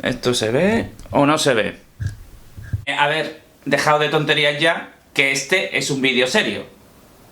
¿Esto se ve o no se ve? A ver, dejad de tonterías ya, que este es un vídeo serio.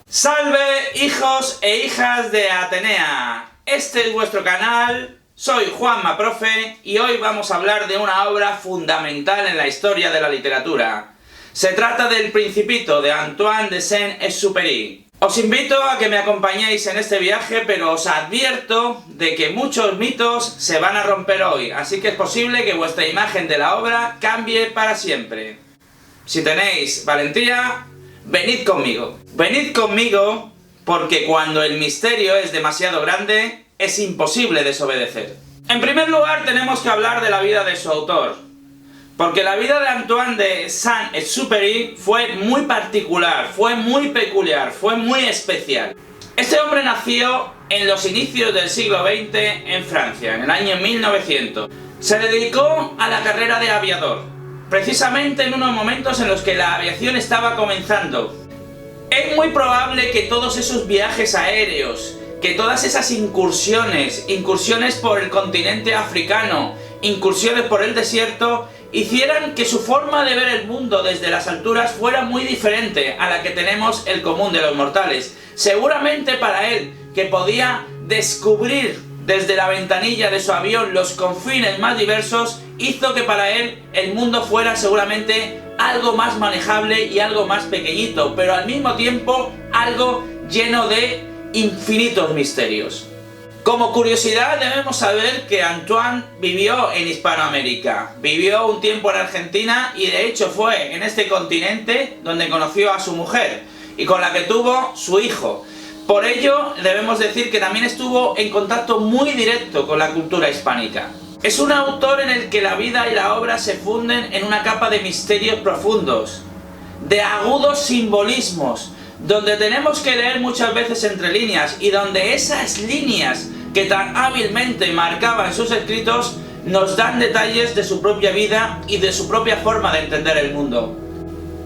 ¡Salve, hijos e hijas de Atenea! Este es vuestro canal, soy Juanma Profe, y hoy vamos a hablar de una obra fundamental en la historia de la literatura. Se trata del Principito, de Antoine de Saint-Exupéry. Os invito a que me acompañéis en este viaje, pero os advierto de que muchos mitos se van a romper hoy, así que es posible que vuestra imagen de la obra cambie para siempre. Si tenéis valentía, venid conmigo. Venid conmigo porque cuando el misterio es demasiado grande, es imposible desobedecer. En primer lugar, tenemos que hablar de la vida de su autor. Porque la vida de Antoine de Saint-Exupéry fue muy particular, fue muy peculiar, fue muy especial. Este hombre nació en los inicios del siglo XX en Francia, en el año 1900. Se dedicó a la carrera de aviador, precisamente en unos momentos en los que la aviación estaba comenzando. Es muy probable que todos esos viajes aéreos, que todas esas incursiones por el continente africano, incursiones por el desierto, hicieran que su forma de ver el mundo desde las alturas fuera muy diferente a la que tenemos el común de los mortales. Seguramente para él, que podía descubrir desde la ventanilla de su avión los confines más diversos, hizo que para él el mundo fuera seguramente algo más manejable y algo más pequeñito, pero al mismo tiempo algo lleno de infinitos misterios. Como curiosidad debemos saber que Antoine vivió en Hispanoamérica, vivió un tiempo en Argentina y de hecho fue en este continente donde conoció a su mujer y con la que tuvo su hijo. Por ello debemos decir que también estuvo en contacto muy directo con la cultura hispánica. Es un autor en el que la vida y la obra se funden en una capa de misterios profundos, de agudos simbolismos, donde tenemos que leer muchas veces entre líneas y donde esas líneas que tan hábilmente marcaba en sus escritos nos dan detalles de su propia vida y de su propia forma de entender el mundo.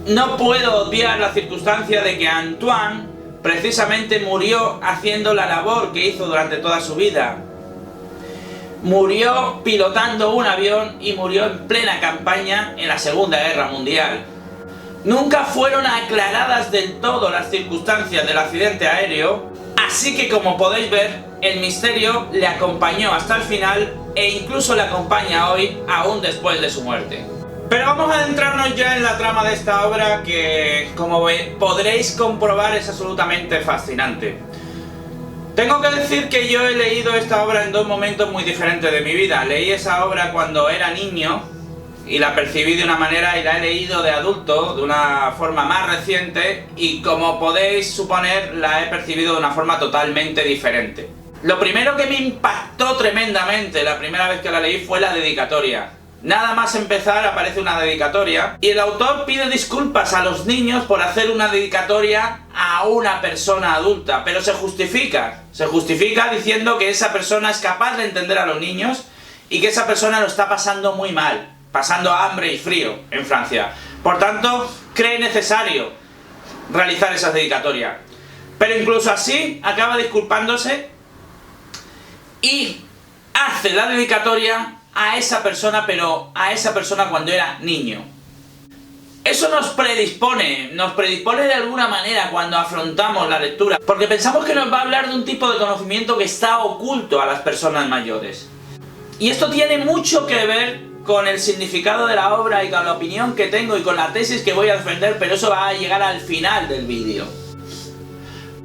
No puedo obviar la circunstancia de que Antoine precisamente murió haciendo la labor que hizo durante toda su vida. Murió pilotando un avión y murió en plena campaña en la Segunda Guerra Mundial. Nunca fueron aclaradas del todo las circunstancias del accidente aéreo, así que como podéis ver, el misterio le acompañó hasta el final e incluso le acompaña hoy, aún después de su muerte. Pero vamos a adentrarnos ya en la trama de esta obra que, como podréis comprobar, es absolutamente fascinante. Tengo que decir que yo he leído esta obra en dos momentos muy diferentes de mi vida. Leí esa obra cuando era niño y la percibí de una manera y la he leído de adulto, de una forma más reciente, y como podéis suponer la he percibido de una forma totalmente diferente. Lo primero que me impactó tremendamente la primera vez que la leí fue la dedicatoria. Nada más empezar aparece una dedicatoria y el autor pide disculpas a los niños por hacer una dedicatoria a una persona adulta, pero se justifica diciendo que esa persona es capaz de entender a los niños y que esa persona lo está pasando muy mal, pasando hambre y frío en Francia. Por tanto, cree necesario realizar esa dedicatoria. Pero incluso así, acaba disculpándose y hace la dedicatoria a esa persona, pero a esa persona cuando era niño. Eso nos predispone de alguna manera cuando afrontamos la lectura, porque pensamos que nos va a hablar de un tipo de conocimiento que está oculto a las personas mayores. Y esto tiene mucho que ver con el significado de la obra y con la opinión que tengo y con la tesis que voy a defender, pero eso va a llegar al final del vídeo.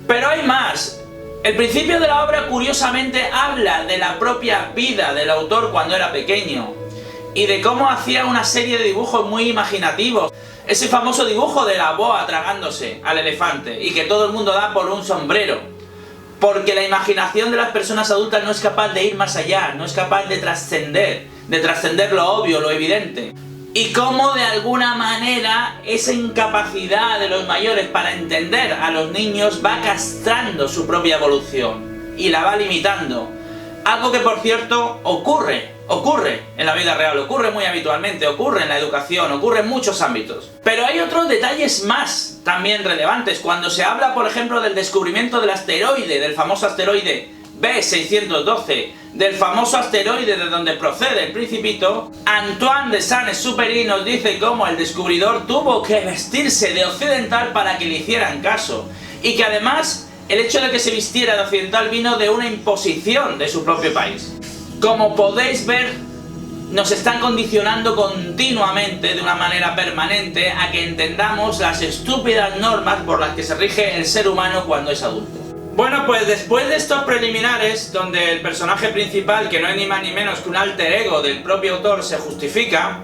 Pero hay más. El principio de la obra curiosamente habla de la propia vida del autor cuando era pequeño y de cómo hacía una serie de dibujos muy imaginativos. Ese famoso dibujo de la boa tragándose al elefante y que todo el mundo da por un sombrero. Porque la imaginación de las personas adultas no es capaz de ir más allá, no es capaz de trascender lo obvio, lo evidente. Y cómo de alguna manera esa incapacidad de los mayores para entender a los niños va castrando su propia evolución y la va limitando. Algo que, por cierto, ocurre en la vida real, ocurre muy habitualmente, ocurre en la educación, ocurre en muchos ámbitos. Pero hay otros detalles más también relevantes. Cuando se habla, por ejemplo, del descubrimiento del asteroide, del famoso asteroide B612 del famoso asteroide de donde procede el Principito, Antoine de Saint-Exupéry nos dice cómo el descubridor tuvo que vestirse de occidental para que le hicieran caso, y que además el hecho de que se vistiera de occidental vino de una imposición de su propio país. Como podéis ver, nos están condicionando continuamente, de una manera permanente, a que entendamos las estúpidas normas por las que se rige el ser humano cuando es adulto. Bueno, pues después de estos preliminares, donde el personaje principal, que no es ni más ni menos que un alter ego del propio autor, se justifica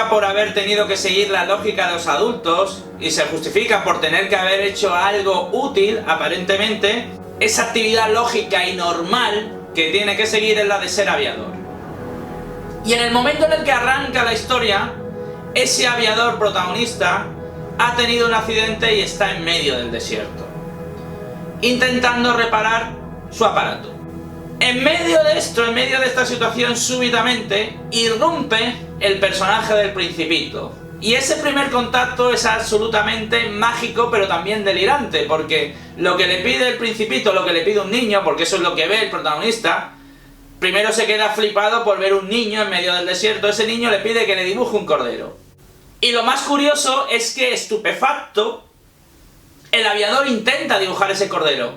por haber tenido que seguir la lógica de los adultos, y se justifica por tener que haber hecho algo útil, aparentemente, esa actividad lógica y normal que tiene que seguir es la de ser aviador. Y en el momento en el que arranca la historia, ese aviador protagonista ha tenido un accidente y está en medio del desierto, intentando reparar su aparato. En medio de esto, en medio de esta situación, súbitamente irrumpe el personaje del Principito. Y ese primer contacto es absolutamente mágico, pero también delirante, porque lo que le pide el Principito, lo que le pide un niño, porque eso es lo que ve el protagonista, primero se queda flipado por ver un niño en medio del desierto. Ese niño le pide que le dibuje un cordero. Y lo más curioso es que, estupefacto, el aviador intenta dibujar ese cordero.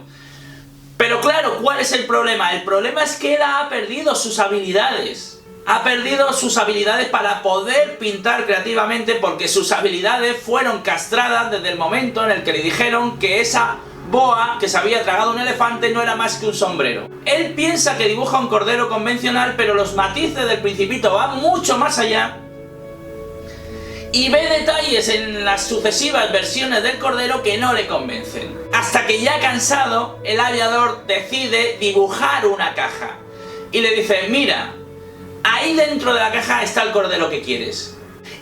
Pero claro, ¿cuál es el problema? El problema es que él ha perdido sus habilidades. Ha perdido sus habilidades para poder pintar creativamente, porque sus habilidades fueron castradas desde el momento en el que le dijeron que esa boa que se había tragado un elefante no era más que un sombrero. Él piensa que dibuja un cordero convencional, pero los matices del Principito van mucho más allá, y ve detalles en las sucesivas versiones del cordero que no le convencen. Hasta que, ya cansado, el aviador decide dibujar una caja. Y le dice: mira, ahí dentro de la caja está el cordero que quieres.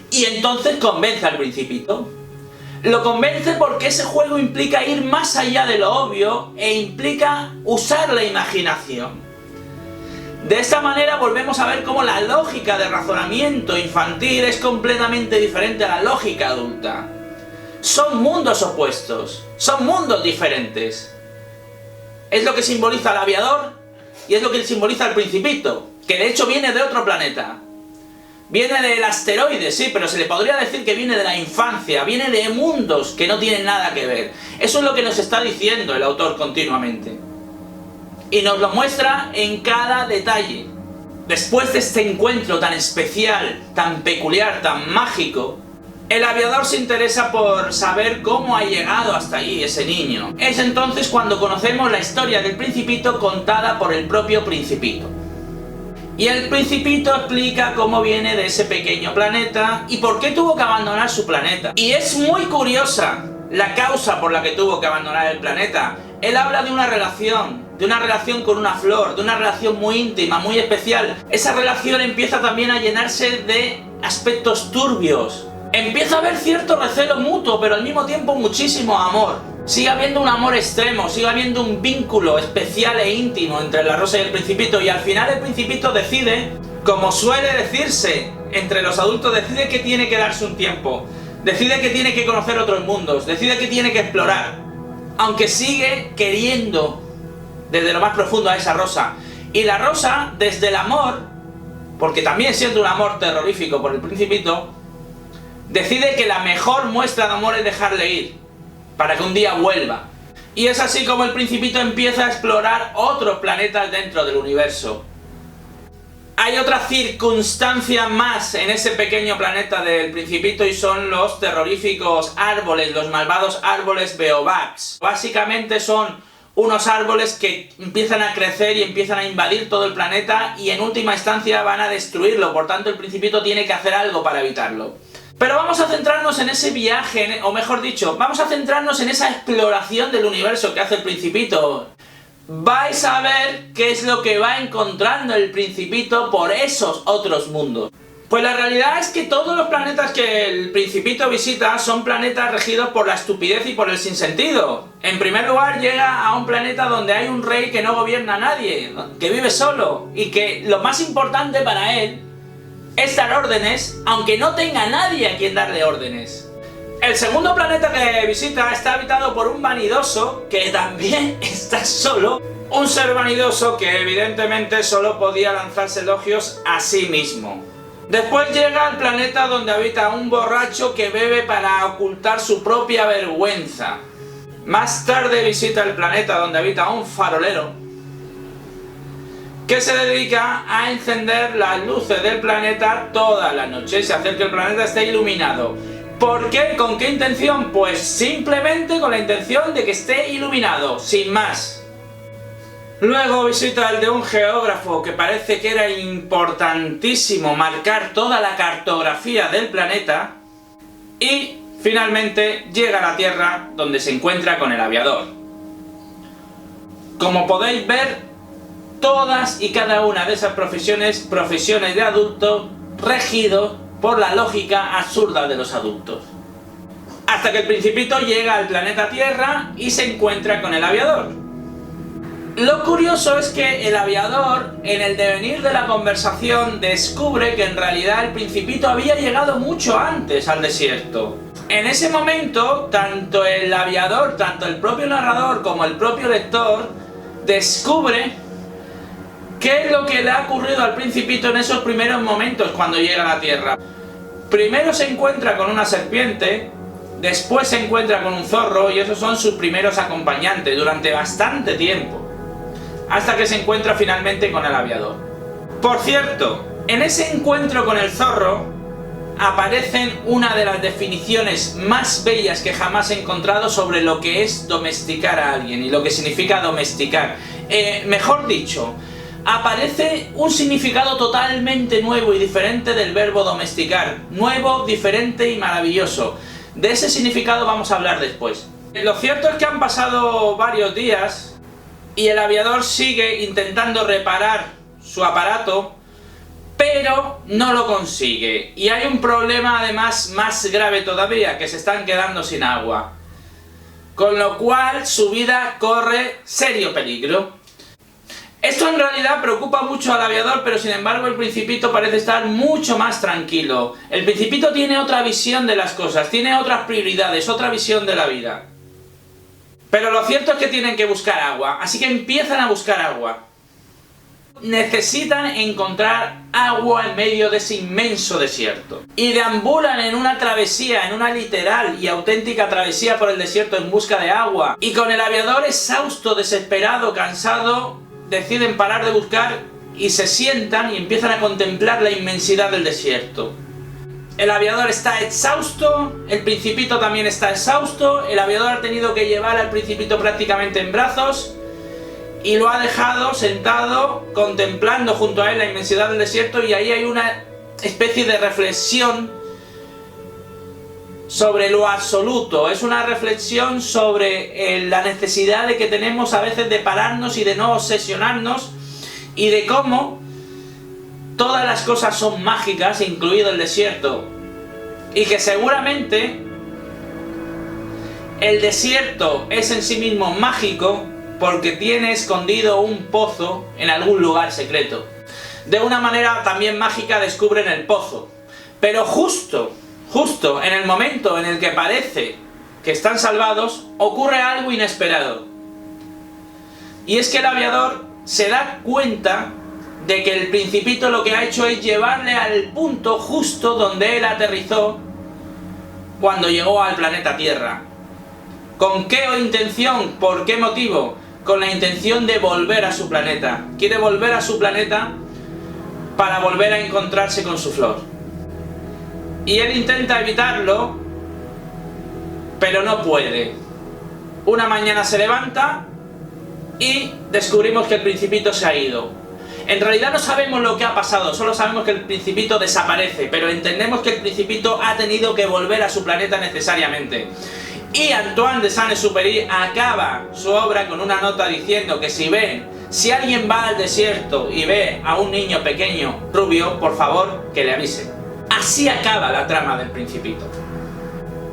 Y entonces convence al Principito. Lo convence porque ese juego implica ir más allá de lo obvio e implica usar la imaginación. De esta manera volvemos a ver cómo la lógica de razonamiento infantil es completamente diferente a la lógica adulta. Son mundos opuestos, son mundos diferentes. Es lo que simboliza al aviador y es lo que simboliza al Principito, que de hecho viene de otro planeta. Viene del asteroide, sí, pero se le podría decir que viene de la infancia, viene de mundos que no tienen nada que ver. Eso es lo que nos está diciendo el autor continuamente. Y nos lo muestra en cada detalle. Después de este encuentro tan especial, tan peculiar, tan mágico, el aviador se interesa por saber cómo ha llegado hasta allí ese niño. Es entonces cuando conocemos la historia del Principito contada por el propio Principito. Y el Principito explica cómo viene de ese pequeño planeta y por qué tuvo que abandonar su planeta. Y es muy curiosa la causa por la que tuvo que abandonar el planeta. Él habla de una relación con una flor, de una relación muy íntima, muy especial. Esa relación empieza también a llenarse de aspectos turbios. Empieza a haber cierto recelo mutuo, pero al mismo tiempo muchísimo amor. Sigue habiendo un amor extremo, sigue habiendo un vínculo especial e íntimo entre la rosa y el Principito, y al final el Principito decide, como suele decirse entre los adultos, decide que tiene que darse un tiempo, decide que tiene que conocer otros mundos, decide que tiene que explorar, aunque sigue queriendo desde lo más profundo a esa rosa. Y la rosa, desde el amor, porque también siente un amor terrorífico por el Principito, decide que la mejor muestra de amor es dejarle ir, para que un día vuelva. Y es así como el Principito empieza a explorar otros planetas dentro del universo. Hay otra circunstancia más en ese pequeño planeta del Principito, y son los terroríficos árboles, los malvados árboles Baobabs. Básicamente son unos árboles que empiezan a crecer y empiezan a invadir todo el planeta, y en última instancia van a destruirlo. Por tanto, el Principito tiene que hacer algo para evitarlo. Pero vamos a centrarnos en ese viaje, o mejor dicho, vamos a centrarnos en esa exploración del universo que hace el Principito. Vais a ver qué es lo que va encontrando el Principito por esos otros mundos. Pues la realidad es que todos los planetas que el Principito visita son planetas regidos por la estupidez y por el sinsentido. En primer lugar, llega a un planeta donde hay un rey que no gobierna a nadie, que vive solo, y que lo más importante para él es dar órdenes, aunque no tenga nadie a quien darle órdenes. El segundo planeta que visita está habitado por un vanidoso que también está solo, Un ser vanidoso que evidentemente solo podía lanzarse elogios a sí mismo. Después llega al planeta donde habita un borracho que bebe para ocultar su propia vergüenza. Más tarde visita el planeta donde habita un farolero que se dedica a encender las luces del planeta toda la noche y hacer que el planeta esté iluminado. ¿Por qué? ¿Con qué intención? Pues simplemente con la intención de que esté iluminado, sin más. Luego visita el de un geógrafo que parece que era importantísimo marcar toda la cartografía del planeta. Y finalmente llega a la Tierra, donde se encuentra con el aviador. Como podéis ver, todas y cada una de esas profesiones de adulto regidos por la lógica absurda de los adultos. Hasta que el Principito llega al planeta Tierra y se encuentra con el aviador. Lo curioso es que el aviador, en el devenir de la conversación, descubre que en realidad el Principito había llegado mucho antes al desierto. En ese momento, tanto el aviador, tanto el propio narrador como el propio lector, descubre qué es lo que le ha ocurrido al Principito en esos primeros momentos cuando llega a la Tierra. Primero se encuentra con una serpiente, después se encuentra con un zorro y esos son sus primeros acompañantes durante bastante tiempo. Hasta que se encuentra finalmente con el aviador. Por cierto, en ese encuentro con el zorro aparecen una de las definiciones más bellas que jamás he encontrado sobre lo que es domesticar a alguien y lo que significa domesticar. Mejor dicho, aparece un significado totalmente nuevo y diferente del verbo domesticar. Nuevo, diferente y maravilloso. De ese significado vamos a hablar después. Lo cierto es que han pasado varios días y el aviador sigue intentando reparar su aparato, pero no lo consigue. Y hay un problema además más grave todavía, que se están quedando sin agua. Con lo cual su vida corre serio peligro. Esto en realidad preocupa mucho al aviador, pero sin embargo el Principito parece estar mucho más tranquilo. El Principito tiene otra visión de las cosas, tiene otras prioridades, otra visión de la vida. Pero lo cierto es que tienen que buscar agua, así que empiezan a buscar agua. Necesitan encontrar agua en medio de ese inmenso desierto. Y deambulan en una travesía, en una literal y auténtica travesía por el desierto en busca de agua. Y con el aviador exhausto, desesperado, cansado, deciden parar de buscar y se sientan y empiezan a contemplar la inmensidad del desierto. El aviador está exhausto, el Principito también está exhausto, el aviador ha tenido que llevar al Principito prácticamente en brazos y lo ha dejado sentado contemplando junto a él la inmensidad del desierto, y ahí hay una especie de reflexión sobre lo absoluto. Es una reflexión sobre la necesidad de que tenemos a veces de pararnos y de no obsesionarnos, y de cómo todas las cosas son mágicas, incluido el desierto, y que seguramente el desierto es en sí mismo mágico porque tiene escondido un pozo en algún lugar secreto. De una manera también mágica descubren el pozo, pero justo en el momento en el que parece que están salvados, ocurre algo inesperado. Y es que el aviador se da cuenta de que el Principito lo que ha hecho es llevarle al punto justo donde él aterrizó cuando llegó al planeta Tierra. ¿Con qué intención? ¿Por qué motivo? Con la intención de volver a su planeta. Quiere volver a su planeta para volver a encontrarse con su flor. Y él intenta evitarlo, pero no puede. Una mañana se levanta y descubrimos que el Principito se ha ido. En realidad no sabemos lo que ha pasado, solo sabemos que el Principito desaparece, pero entendemos que el Principito ha tenido que volver a su planeta necesariamente. Y Antoine de Saint-Exupéry acaba su obra con una nota diciendo que si alguien va al desierto y ve a un niño pequeño rubio, por favor, que le avise. Así acaba la trama del Principito.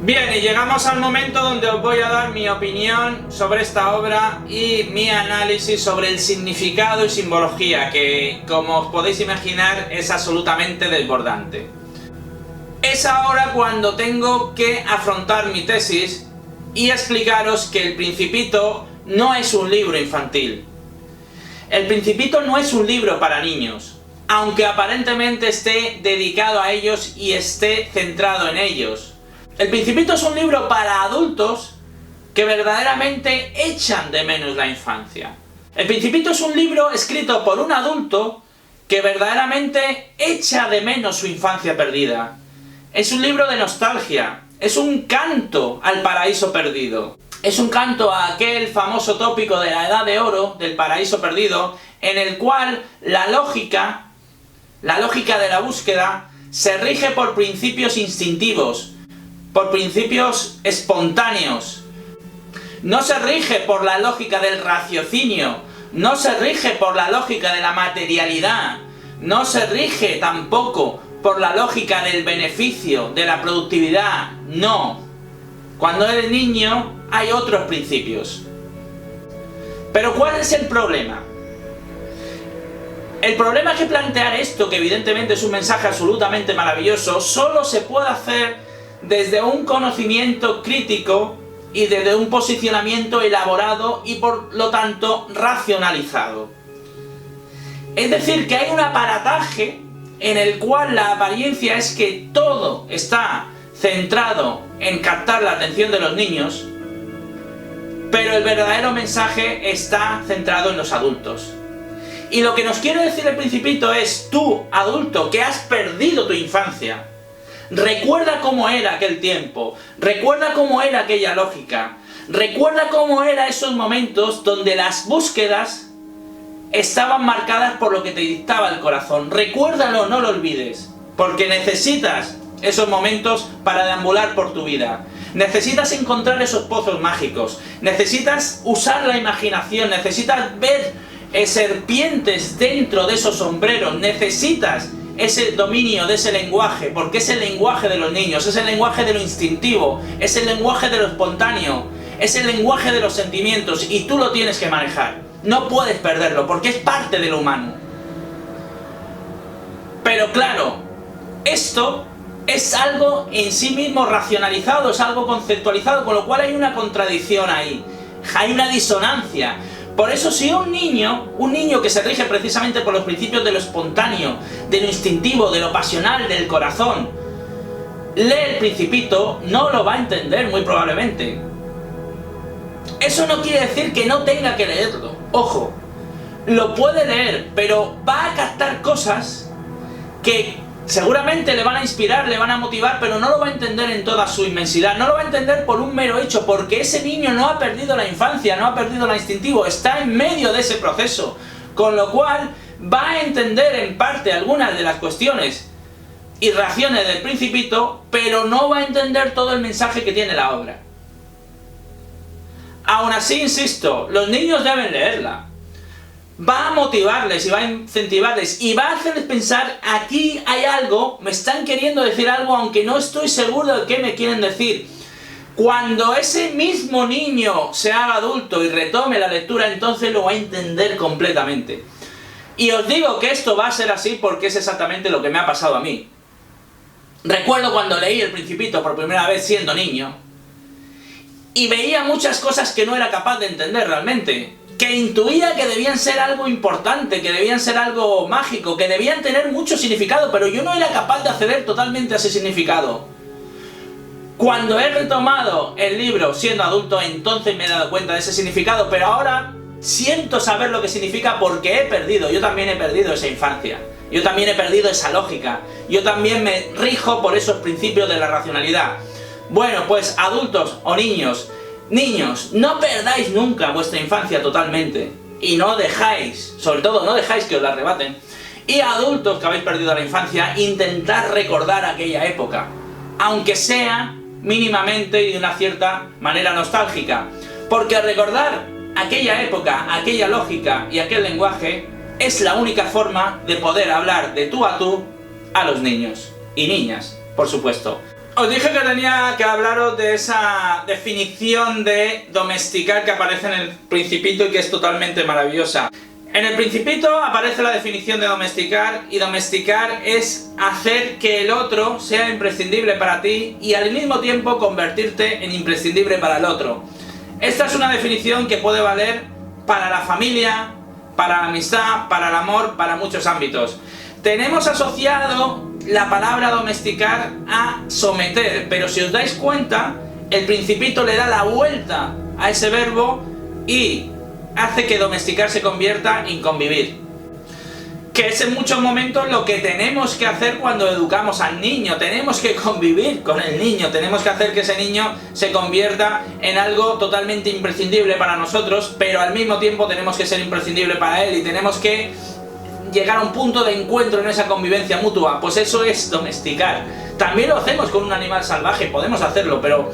Bien, y llegamos al momento donde os voy a dar mi opinión sobre esta obra y mi análisis sobre el significado y simbología, que, como os podéis imaginar, es absolutamente desbordante. Es ahora cuando tengo que afrontar mi tesis y explicaros que El Principito no es un libro infantil. El Principito no es un libro para niños, aunque aparentemente esté dedicado a ellos y esté centrado en ellos. El Principito es un libro para adultos que verdaderamente echan de menos la infancia. El Principito es un libro escrito por un adulto que verdaderamente echa de menos su infancia perdida. Es un libro de nostalgia, es un canto al paraíso perdido. Es un canto a aquel famoso tópico de la Edad de Oro, del paraíso perdido, en el cual la lógica de la búsqueda, se rige por principios instintivos, por principios espontáneos. No se rige por la lógica del raciocinio, no se rige por la lógica de la materialidad, no se rige tampoco por la lógica del beneficio, de la productividad, no. Cuando eres niño hay otros principios. Pero ¿cuál es el problema? El problema es que plantear esto, que evidentemente es un mensaje absolutamente maravilloso, solo se puede hacer desde un conocimiento crítico y desde un posicionamiento elaborado y por lo tanto racionalizado. Es decir, que hay un aparataje en el cual la apariencia es que todo está centrado en captar la atención de los niños, pero el verdadero mensaje está centrado en los adultos. Y lo que nos quiere decir el Principito es: tú, adulto, que has perdido tu infancia, recuerda cómo era aquel tiempo, recuerda cómo era aquella lógica, recuerda cómo eran esos momentos donde las búsquedas estaban marcadas por lo que te dictaba el corazón. Recuérdalo, no lo olvides, porque necesitas esos momentos para deambular por tu vida. Necesitas encontrar esos pozos mágicos, necesitas usar la imaginación, necesitas ver serpientes dentro de esos sombreros, necesitas ese dominio de ese lenguaje, porque es el lenguaje de los niños, es el lenguaje de lo instintivo, es el lenguaje de lo espontáneo, es el lenguaje de los sentimientos, y tú lo tienes que manejar. No puedes perderlo, porque es parte de lo humano. Pero claro, esto es algo en sí mismo racionalizado, es algo conceptualizado, con lo cual hay una contradicción ahí, hay una disonancia. Por eso, si un niño que se rige precisamente por los principios de lo espontáneo, de lo instintivo, de lo pasional, del corazón, lee el Principito, no lo va a entender muy probablemente. Eso no quiere decir que no tenga que leerlo. Ojo, lo puede leer, pero va a captar cosas que seguramente le van a inspirar, le van a motivar, pero no lo va a entender en toda su inmensidad. No lo va a entender por un mero hecho, porque ese niño no ha perdido la infancia, no ha perdido lo instintivo, está en medio de ese proceso. Con lo cual va a entender en parte algunas de las cuestiones y reacciones del Principito, pero no va a entender todo el mensaje que tiene la obra. Aún así, insisto, los niños deben leerla. Va a motivarles y va a incentivarles y va a hacerles pensar: aquí hay algo, me están queriendo decir algo, aunque no estoy seguro de qué me quieren decir. Cuando ese mismo niño se haga adulto y retome la lectura, entonces lo va a entender completamente. Y os digo que esto va a ser así porque es exactamente lo que me ha pasado a mí. Recuerdo cuando leí El Principito por primera vez siendo niño, y veía muchas cosas que no era capaz de entender realmente, que intuía que debían ser algo importante, que debían ser algo mágico, que debían tener mucho significado, pero yo no era capaz de acceder totalmente a ese significado. Cuando he retomado el libro siendo adulto, entonces me he dado cuenta de ese significado, pero ahora siento saber lo que significa porque yo también he perdido esa infancia, yo también he perdido esa lógica, yo también me rijo por esos principios de la racionalidad. Bueno, pues adultos o niños, no perdáis nunca vuestra infancia totalmente, y no dejáis, sobre todo no dejáis que os la arrebaten. Y adultos que habéis perdido la infancia, intentad recordar aquella época, aunque sea mínimamente y de una cierta manera nostálgica, porque recordar aquella época, aquella lógica y aquel lenguaje es la única forma de poder hablar de tú a los niños y niñas, por supuesto. Os dije que tenía que hablaros de esa definición de domesticar que aparece en el Principito y que es totalmente maravillosa. En el Principito aparece la definición de domesticar, y domesticar es hacer que el otro sea imprescindible para ti y al mismo tiempo convertirte en imprescindible para el otro. Esta es una definición que puede valer para la familia, para la amistad, para el amor, para muchos ámbitos. Tenemos asociado la palabra domesticar a someter, pero si os dais cuenta, el Principito le da la vuelta a ese verbo y hace que domesticar se convierta en convivir. Que es en muchos momentos lo que tenemos que hacer cuando educamos al niño. Tenemos que convivir con el niño, tenemos que hacer que ese niño se convierta en algo totalmente imprescindible para nosotros, pero al mismo tiempo tenemos que ser imprescindible para él y tenemos que llegar a un punto de encuentro en esa convivencia mutua. Pues eso es domesticar. También lo hacemos con un animal salvaje, podemos hacerlo, pero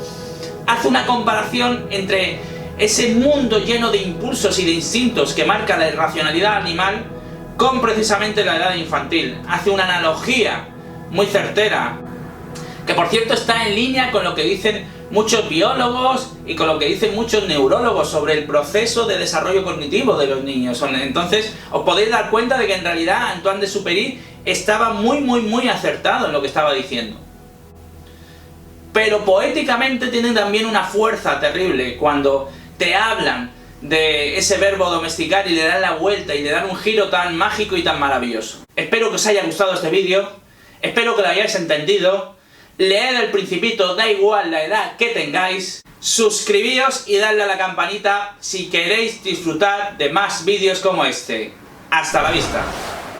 hace una comparación entre ese mundo lleno de impulsos y de instintos que marca la irracionalidad animal con precisamente la edad infantil. Hace una analogía muy certera, que por cierto está en línea con lo que dicen muchos biólogos y con lo que dicen muchos neurólogos sobre el proceso de desarrollo cognitivo de los niños. Entonces os podéis dar cuenta de que en realidad Antoine de Exupéry estaba muy acertado en lo que estaba diciendo. Pero poéticamente tienen también una fuerza terrible cuando te hablan de ese verbo domesticar y le dan la vuelta y le dan un giro tan mágico y tan maravilloso. Espero que os haya gustado este vídeo, espero que lo hayáis entendido. Leed El Principito, da igual la edad que tengáis. Suscribíos y dadle a la campanita si queréis disfrutar de más vídeos como este. ¡Hasta la vista!